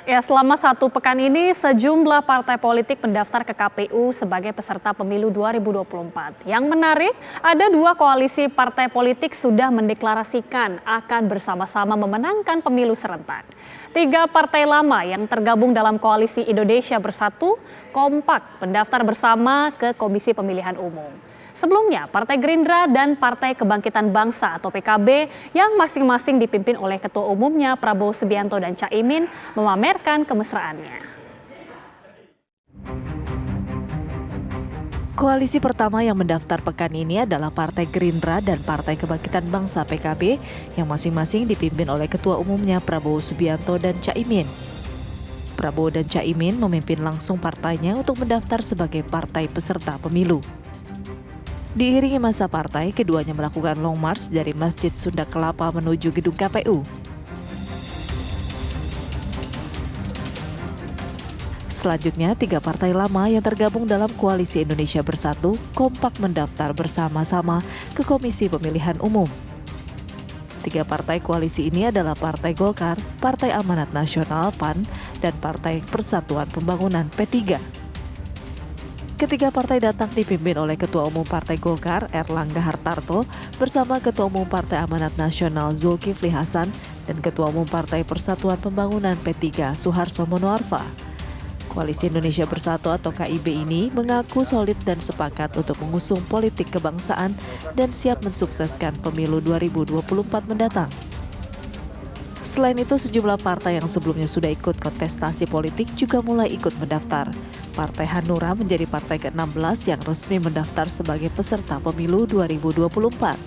Ya, selama 1 pekan ini sejumlah partai politik mendaftar ke KPU sebagai peserta pemilu 2024. Yang menarik, ada 2 koalisi partai politik sudah mendeklarasikan akan bersama-sama memenangkan pemilu serentak. 3 partai lama yang tergabung dalam koalisi Indonesia Bersatu kompak mendaftar bersama ke Komisi Pemilihan Umum. Sebelumnya, Partai Gerindra dan Partai Kebangkitan Bangsa atau PKB yang masing-masing dipimpin oleh Ketua Umumnya Prabowo Subianto dan Caimin memamerkan kemesraannya. Koalisi pertama yang mendaftar pekan ini adalah Partai Gerindra dan Partai Kebangkitan Bangsa PKB yang masing-masing dipimpin oleh Ketua Umumnya Prabowo Subianto dan Caimin. Prabowo dan Caimin memimpin langsung partainya untuk mendaftar sebagai partai peserta pemilu. Diiringi masa partai, keduanya melakukan long march dari Masjid Sunda Kelapa menuju gedung KPU. Selanjutnya, 3 partai lama yang tergabung dalam Koalisi Indonesia Bersatu kompak mendaftar bersama-sama ke Komisi Pemilihan Umum. 3 partai koalisi ini adalah Partai Golkar, Partai Amanat Nasional PAN, dan Partai Persatuan Pembangunan P3. Ketiga partai datang dipimpin oleh Ketua Umum Partai Golkar Erlangga Hartarto bersama Ketua Umum Partai Amanat Nasional Zulkifli Hasan dan Ketua Umum Partai Persatuan Pembangunan P3 Suharto Monoarfa. Koalisi Indonesia Bersatu atau KIB ini mengaku solid dan sepakat untuk mengusung politik kebangsaan dan siap mensukseskan pemilu 2024 mendatang. Selain itu, sejumlah partai yang sebelumnya sudah ikut kontestasi politik juga mulai ikut mendaftar. Partai Hanura menjadi partai ke-16 yang resmi mendaftar sebagai peserta pemilu 2024.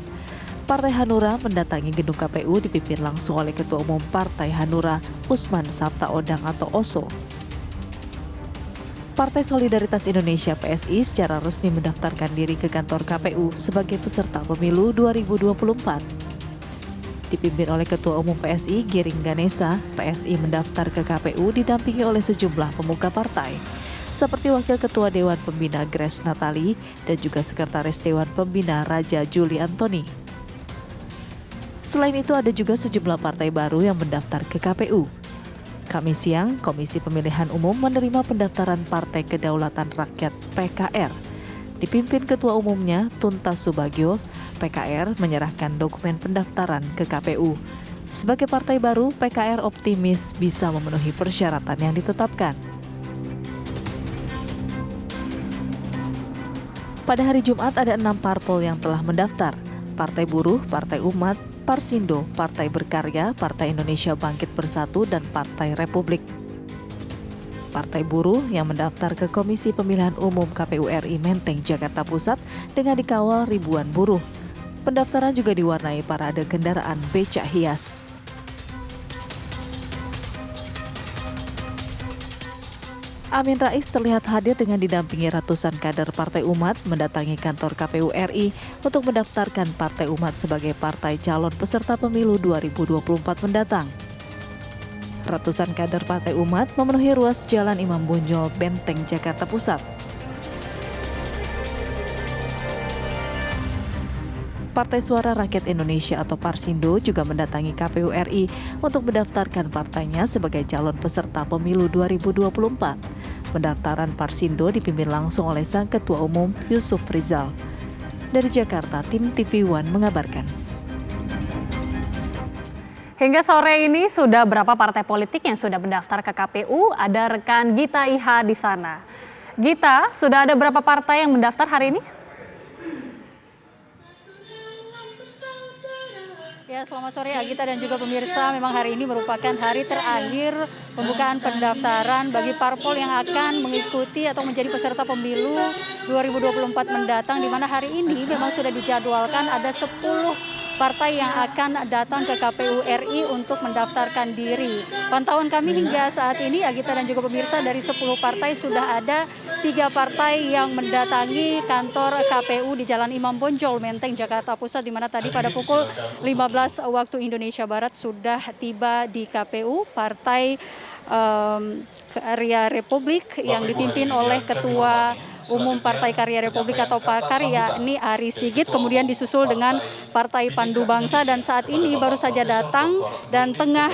Partai Hanura mendatangi gedung KPU dipimpin langsung oleh Ketua Umum Partai Hanura, Usman Sabtaodang atau Oso. Partai Solidaritas Indonesia PSI secara resmi mendaftarkan diri ke kantor KPU sebagai peserta pemilu 2024. Dipimpin oleh Ketua Umum PSI Giring Ganesa, PSI mendaftar ke KPU didampingi oleh sejumlah pemuka partai, seperti Wakil Ketua Dewan Pembina Grace Natali dan juga Sekretaris Dewan Pembina Raja Juli Antoni. Selain itu ada juga sejumlah partai baru yang mendaftar ke KPU. Kamis siang, Komisi Pemilihan Umum menerima pendaftaran Partai Kedaulatan Rakyat PKR. Dipimpin Ketua Umumnya Tuntas Subagio, PKR menyerahkan dokumen pendaftaran ke KPU. Sebagai partai baru, PKR optimis bisa memenuhi persyaratan yang ditetapkan. Pada hari Jumat ada 6 parpol yang telah mendaftar. Partai Buruh, Partai Umat, Parsindo, Partai Berkarya, Partai Indonesia Bangkit Bersatu, dan Partai Republik. Partai Buruh yang mendaftar ke Komisi Pemilihan Umum KPU RI Menteng, Jakarta Pusat dengan dikawal ribuan buruh. Pendaftaran juga diwarnai parade kendaraan becak hias. Amin Rais terlihat hadir dengan didampingi ratusan kader Partai Umat mendatangi kantor KPU RI untuk mendaftarkan Partai Umat sebagai partai calon peserta pemilu 2024 mendatang. Ratusan kader Partai Umat memenuhi ruas Jalan Imam Bonjol, Benteng, Jakarta Pusat. Partai Suara Rakyat Indonesia atau Parsindo juga mendatangi KPU RI untuk mendaftarkan partainya sebagai calon peserta pemilu 2024. Pendaftaran Parsindo dipimpin langsung oleh Sang Ketua Umum Yusuf Rizal. Dari Jakarta, tim TV One mengabarkan. Hingga sore ini sudah berapa partai politik yang sudah mendaftar ke KPU? Ada rekan Gita Iha di sana. Gita, sudah ada berapa partai yang mendaftar hari ini? Ya, selamat sore Agita dan juga pemirsa. Memang hari ini merupakan hari terakhir pembukaan pendaftaran bagi parpol yang akan mengikuti atau menjadi peserta pemilu 2024 mendatang, di mana hari ini memang sudah dijadwalkan ada 10 partai yang akan datang ke KPU RI untuk mendaftarkan diri. Pantauan kami hingga saat ini, Agita dan juga pemirsa, dari 10 partai sudah ada 3 partai yang mendatangi kantor KPU di Jalan Imam Bonjol, Menteng, Jakarta Pusat, di mana tadi pada pukul 15 waktu Indonesia Barat sudah tiba di KPU. Partai Karya Republik yang dipimpin oleh Ketua Umum Partai Karya Republik atau Pak Karya, ini Ari Sigit, kemudian disusul dengan Partai Pandu Bangsa, dan saat ini baru saja datang dan tengah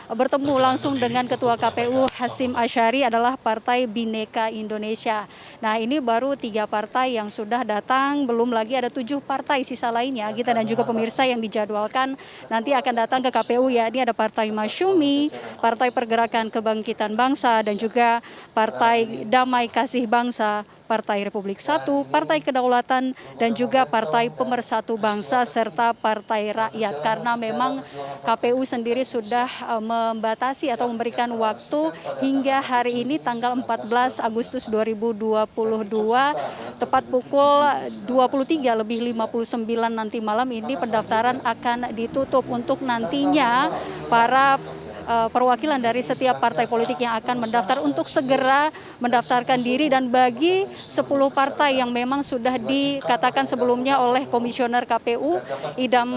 bertemu langsung dengan Ketua KPU Hasyim Asyari adalah Partai Bhinneka Indonesia. Nah, ini baru 3 partai yang sudah datang, belum lagi ada 7 partai sisa lainnya, kita dan juga pemirsa yang dijadwalkan nanti akan datang ke KPU, ya. Ini ada Partai Masyumi, Partai Pergerakan Kebangkitan Bangsa, dan juga Partai Damai Kasih Bangsa, Partai Republik Satu, Partai Kedaulatan, dan juga Partai Pemersatu Bangsa, serta Partai Rakyat. Karena memang KPU sendiri sudah membatasi atau memberikan waktu hingga hari ini tanggal 14 Agustus 2022, tepat pukul 23:59 nanti malam ini pendaftaran akan ditutup untuk nantinya para perwakilan dari setiap partai politik yang akan mendaftar untuk segera mendaftarkan diri. Dan bagi 10 partai yang memang sudah dikatakan sebelumnya oleh Komisioner KPU Idam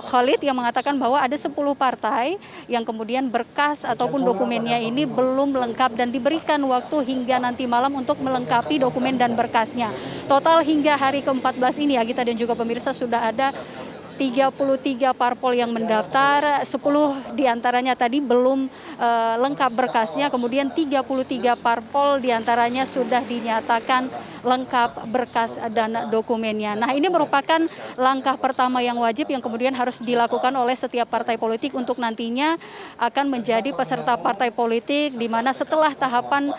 Khalid yang mengatakan bahwa ada 10 partai yang kemudian berkas ataupun dokumennya ini belum lengkap dan diberikan waktu hingga nanti malam untuk melengkapi dokumen dan berkasnya. Total hingga hari ke-14 ini, ya, kita dan juga pemirsa, sudah ada 33 parpol yang mendaftar, 10 diantaranya tadi belum lengkap berkasnya, kemudian 33 parpol diantaranya sudah dinyatakan lengkap berkas dan dokumennya. Nah, ini merupakan langkah pertama yang wajib yang kemudian harus dilakukan oleh setiap partai politik untuk nantinya akan menjadi peserta partai politik, di mana setelah tahapan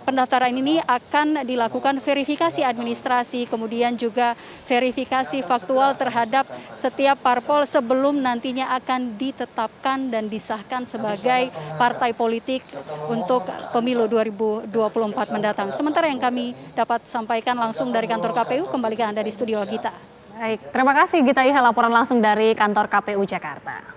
pendaftaran ini akan dilakukan verifikasi administrasi, kemudian juga verifikasi faktual terhadap setiap parpol sebelum nantinya akan ditetapkan dan disahkan sebagai partai politik untuk pemilu 2024 mendatang. Sementara yang kami dapat sampaikan langsung dari kantor KPU, kembali ke Anda di studio Gita. Baik, terima kasih Gita Iha, laporan langsung dari kantor KPU Jakarta.